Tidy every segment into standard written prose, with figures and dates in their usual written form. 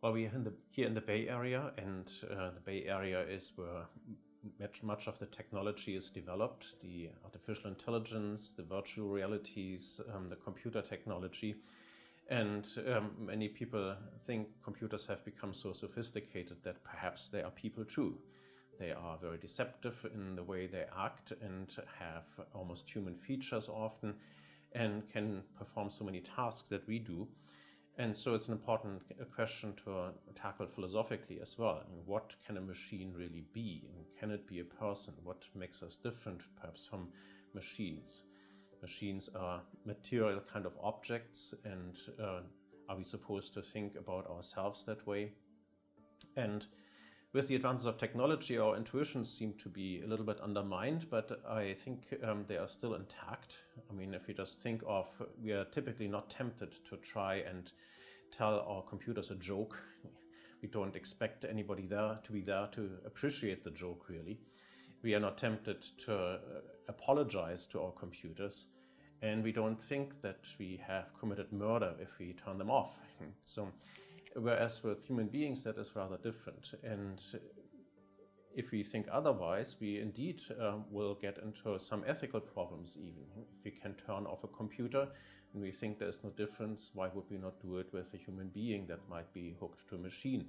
Well, we are here in the Bay Area, and the Bay Area is where much of the technology is developed, the artificial intelligence, the virtual realities, the computer technology. And many people think computers have become so sophisticated that perhaps they are people too. They are very deceptive in the way they act and have almost human features often and can perform so many tasks that we do. And so it's an important question to tackle philosophically as well. I mean, what can a machine really be? And can it be a person? What makes us different perhaps from machines? Machines are material kind of objects, and are we supposed to think about ourselves that way? And with the advances of technology, our intuitions seem to be a little bit undermined, but I think they are still intact. I mean, if you just think of, we are typically not tempted to try and tell our computers a joke. We don't expect anybody there to be there to appreciate the joke, really. We are not tempted to apologize to our computers, and we don't think that we have committed murder if we turn them off. So, whereas with human beings, that is rather different. And if we think otherwise, we indeed will get into some ethical problems even. If we can turn off a computer and we think there's no difference, why would we not do it with a human being that might be hooked to a machine?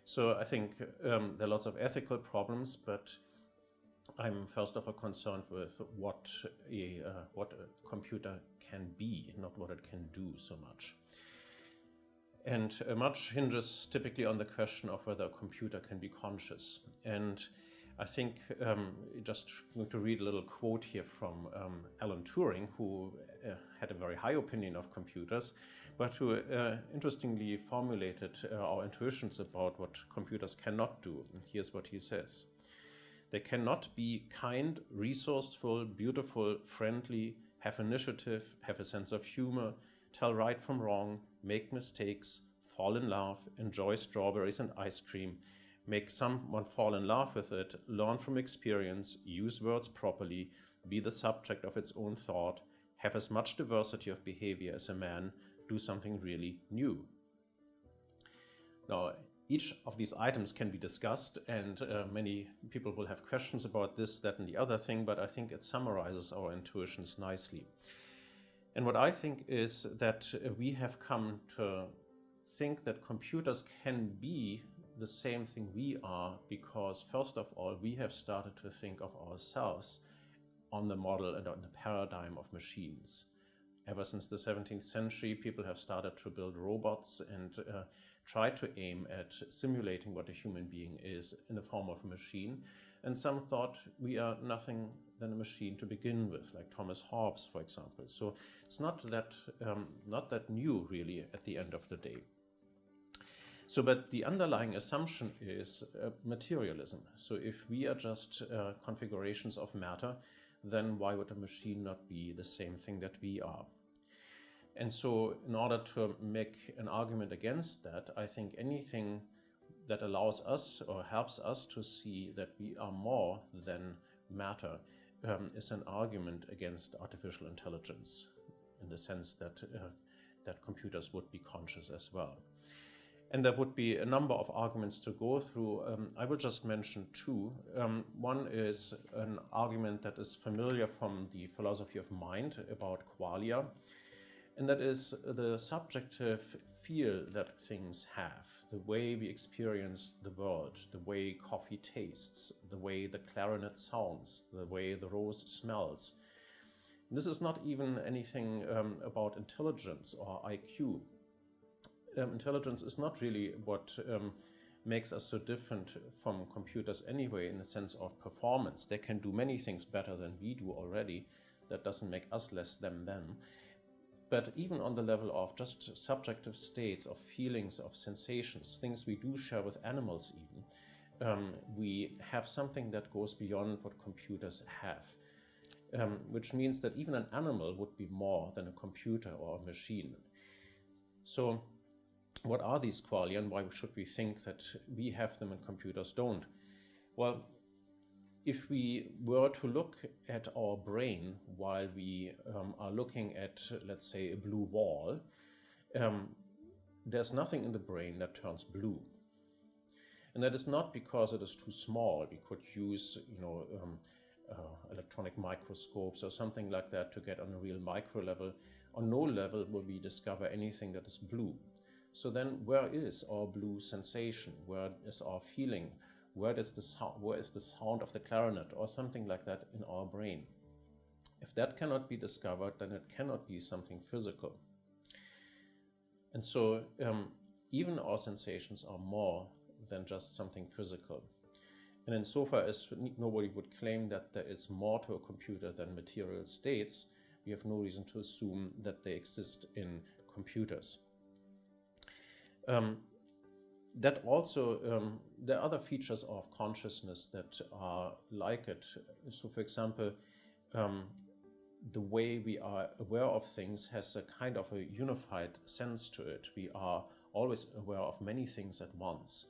So I think there are lots of ethical problems, but I'm first of all concerned with what a computer can be, not what it can do so much. And much hinges typically on the question of whether a computer can be conscious. And I think just going to read a little quote here from Alan Turing, who had a very high opinion of computers, but who interestingly formulated our intuitions about what computers cannot do. And here's what he says. They cannot be kind, resourceful, beautiful, friendly, have initiative, have a sense of humor, tell right from wrong, make mistakes, fall in love, enjoy strawberries and ice cream, make someone fall in love with it, learn from experience, use words properly, be the subject of its own thought, have as much diversity of behavior as a man, do something really new. Now, each of these items can be discussed, and many people will have questions about this, that, and the other thing, but I think it summarizes our intuitions nicely. And what I think is that we have come to think that computers can be the same thing we are because, first of all, we have started to think of ourselves on the model and on the paradigm of machines. Ever since the 17th century, people have started to build robots and try to aim at simulating what a human being is in the form of a machine. And some thought we are nothing than a machine to begin with, like Thomas Hobbes, for example. So it's not that new, really, at the end of the day. So, but the underlying assumption is materialism. So if we are just configurations of matter, then why would a machine not be the same thing that we are? And so in order to make an argument against that, I think anything that allows us or helps us to see that we are more than matter is an argument against artificial intelligence, in the sense that that computers would be conscious as well. And there would be a number of arguments to go through. I will just mention two. One is an argument that is familiar from the philosophy of mind about qualia, and that is the subjective feel that things have, the way we experience the world, the way coffee tastes, the way the clarinet sounds, the way the rose smells. This is not even anything about intelligence or IQ. Intelligence is not really what makes us so different from computers anyway, in the sense of performance. They can do many things better than we do already. That doesn't make us less than them. But even on the level of just subjective states, of feelings, of sensations, things we do share with animals even, we have something that goes beyond what computers have. Which means that even an animal would be more than a computer or a machine. So what are these qualia and why should we think that we have them and computers don't? Well, if we were to look at our brain while we are looking at, let's say, a blue wall, there's nothing in the brain that turns blue. And that is not because it is too small. We could use, electronic microscopes or something like that to get on a real micro level. On no level will we discover anything that is blue. So then where is our blue sensation? Where is our feeling? Where is the sound of the clarinet or something like that in our brain? If that cannot be discovered, then it cannot be something physical. And so even our sensations are more than just something physical. And insofar as nobody would claim that there is more to a computer than material states, we have no reason to assume that they exist in computers. That also, there are other features of consciousness that are like it. So for example, the way we are aware of things has a kind of a unified sense to it. We are always aware of many things at once.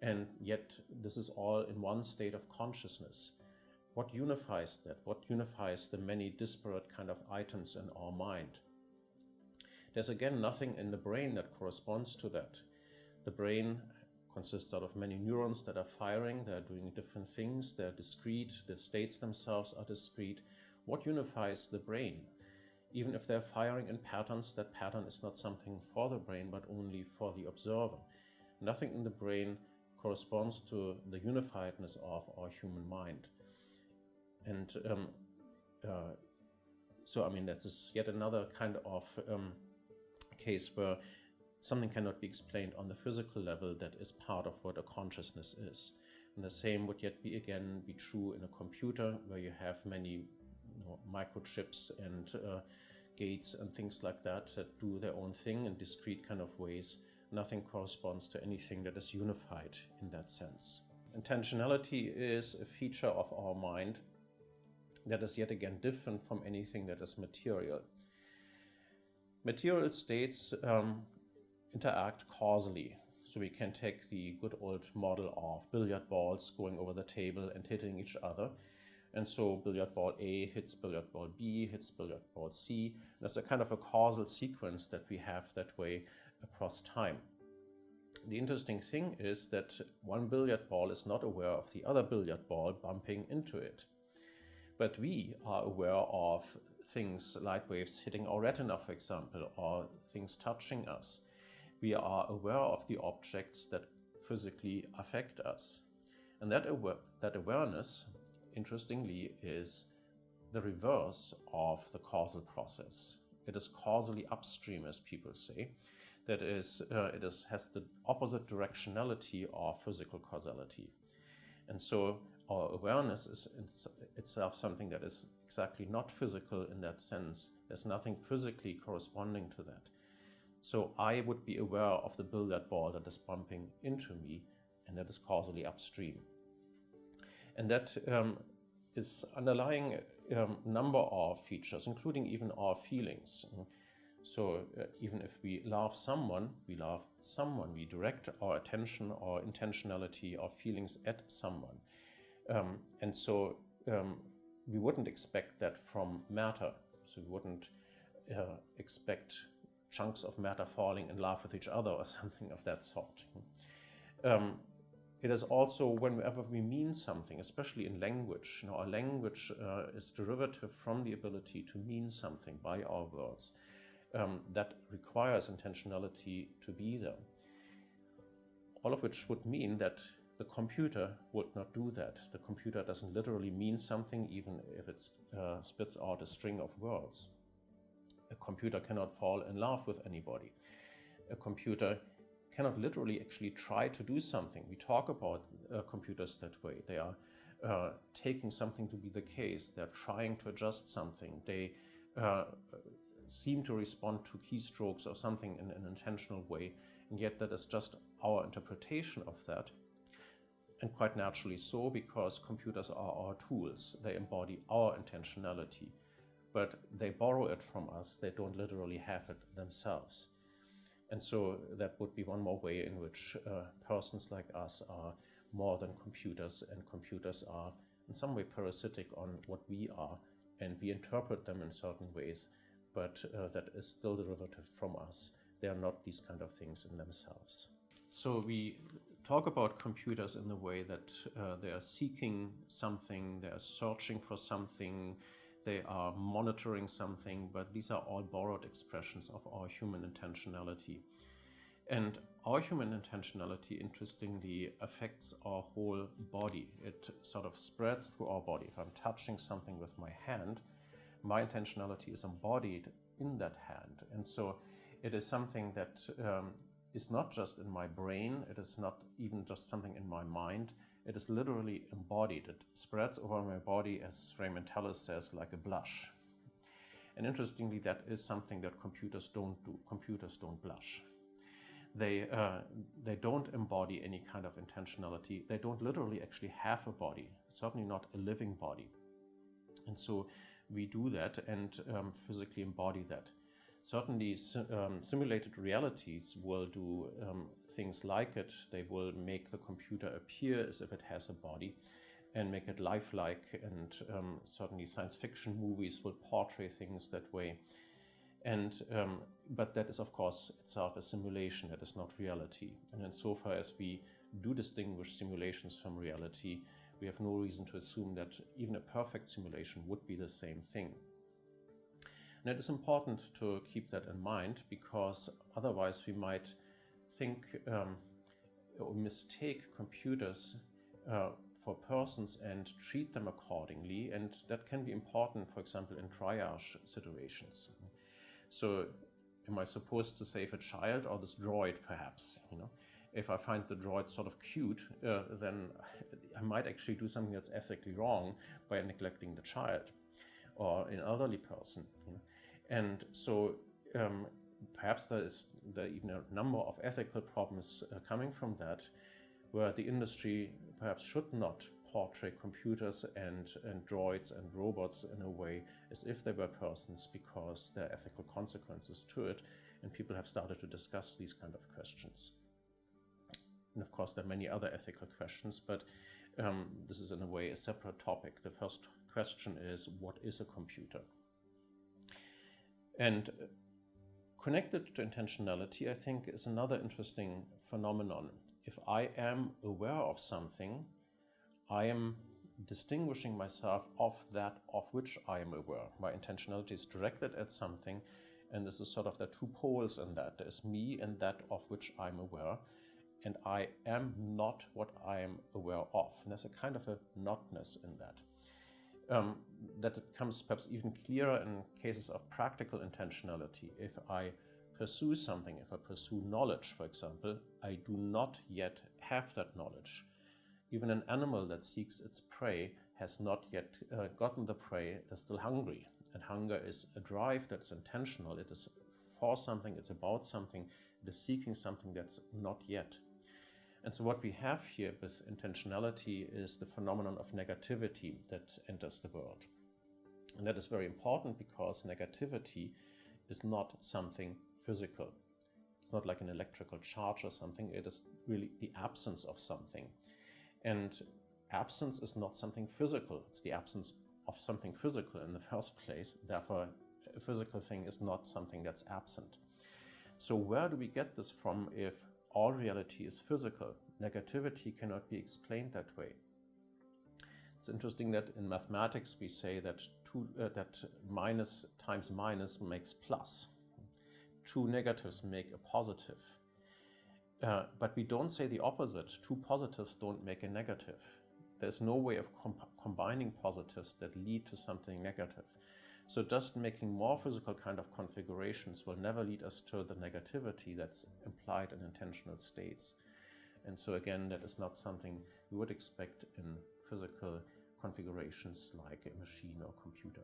And yet this is all in one state of consciousness. What unifies that? What unifies the many disparate kind of items in our mind? There's again nothing in the brain that corresponds to that. The brain consists out of many neurons that are firing, they're doing different things, they're discrete, the states themselves are discrete. What unifies the brain? Even if they're firing in patterns, that pattern is not something for the brain, but only for the observer. Nothing in the brain corresponds to the unifiedness of our human mind. And that is yet another kind of case where something cannot be explained on the physical level that is part of what a consciousness is. And the same would yet be true in a computer where you have many microchips and gates and things like that do their own thing in discrete kind of ways. Nothing corresponds to anything that is unified in that sense. Intentionality is a feature of our mind that is yet again different from anything that is material. Material states interact causally. So we can take the good old model of billiard balls going over the table and hitting each other. And so billiard ball A hits billiard ball B, hits billiard ball C. There's a kind of a causal sequence that we have that way across time. The interesting thing is that one billiard ball is not aware of the other billiard ball bumping into it. But we are aware of things, light waves hitting our retina, for example, or things touching us. We are aware of the objects that physically affect us. And that awareness, interestingly, is the reverse of the causal process. It is causally upstream, as people say. That is, has the opposite directionality of physical causality. And so our awareness is itself something that is exactly not physical in that sense. There's nothing physically corresponding to that. So I would be aware of the billiard ball that is bumping into me, and that is causally upstream. And that is underlying a number of features, including even our feelings. So even if we love someone, we direct our attention or intentionality or feelings at someone. And so we wouldn't expect that from matter. So we wouldn't expect chunks of matter falling in love with each other or something of that sort. It is also whenever we mean something, especially in language, our language is derivative from the ability to mean something by our words. That requires intentionality to be there. All of which would mean that the computer would not do that. The computer doesn't literally mean something, even if it spits out a string of words. A computer cannot fall in love with anybody. A computer cannot literally actually try to do something. We talk about computers that way. They are taking something to be the case. They're trying to adjust something. They seem to respond to keystrokes or something in an intentional way, and yet that is just our interpretation of that. And quite naturally so, because computers are our tools. They embody our intentionality, but they borrow it from us. They don't literally have it themselves. And so that would be one more way in which persons like us are more than computers, and computers are in some way parasitic on what we are, and we interpret them in certain ways, but that is still derivative from us they are not these kind of things in themselves. So we talk about computers in the way that they are seeking something, they are searching for something, they are monitoring something, but these are all borrowed expressions of our human intentionality. And our human intentionality, interestingly, affects our whole body. It sort of spreads through our body. If I'm touching something with my hand, my intentionality is embodied in that hand. And so it is something that is not just in my brain, it is not even just something in my mind, it is literally embodied. It spreads over my body, as Raymond Tallis says, like a blush. And interestingly, that is something that computers don't do. Computers don't blush. They don't embody any kind of intentionality. They don't literally actually have a body, certainly not a living body. And so we do that and physically embody that. Certainly simulated realities will do things like it. They will make the computer appear as if it has a body and make it lifelike, and certainly science fiction movies will portray things that way. And but that is, of course, itself a simulation. That is not reality. And insofar as we do distinguish simulations from reality, we have no reason to assume that even a perfect simulation would be the same thing. And it is important to keep that in mind, because otherwise we might think or mistake computers for persons and treat them accordingly. And that can be important, for example, in triage situations. So am I supposed to save a child or this droid, perhaps? If I find the droid sort of cute, then I might actually do something that's ethically wrong by neglecting the child or an elderly person. And so perhaps there is even a number of ethical problems coming from that, where the industry perhaps should not portray computers and droids and robots in a way as if they were persons, because there are ethical consequences to it, and people have started to discuss these kind of questions. And of course there are many other ethical questions, but this is in a way a separate topic. The first question is, what is a computer? And connected to intentionality, I think, is another interesting phenomenon. If I am aware of something, I am distinguishing myself of that of which I am aware. My intentionality is directed at something, and this is sort of the two poles in that. There's me and that of which I'm aware, and I am not what I am aware of. And there's a kind of a notness in that. That it comes perhaps even clearer in cases of practical intentionality. If I pursue something, if I pursue knowledge, for example, I do not yet have that knowledge. Even an animal that seeks its prey has not yet gotten the prey, it is still hungry. And hunger is a drive that's intentional. It is for something, it's about something, it is seeking something that's not yet. And so what we have here with intentionality is the phenomenon of negativity that enters the world. And that is very important, because negativity is not something physical. It's not like an electrical charge or something. It is really the absence of something. And absence is not something physical. It's the absence of something physical in the first place. Therefore, a physical thing is not something that's absent. So where do we get this from if all reality is physical? Negativity cannot be explained that way. It's interesting that in mathematics we say that that minus times minus makes plus. Two negatives make a positive. But we don't say the opposite. Two positives don't make a negative. There's no way of combining positives that lead to something negative. So just making more physical kind of configurations will never lead us to the negativity that's implied in intentional states. And so again, that is not something we would expect in physical configurations like a machine or computer.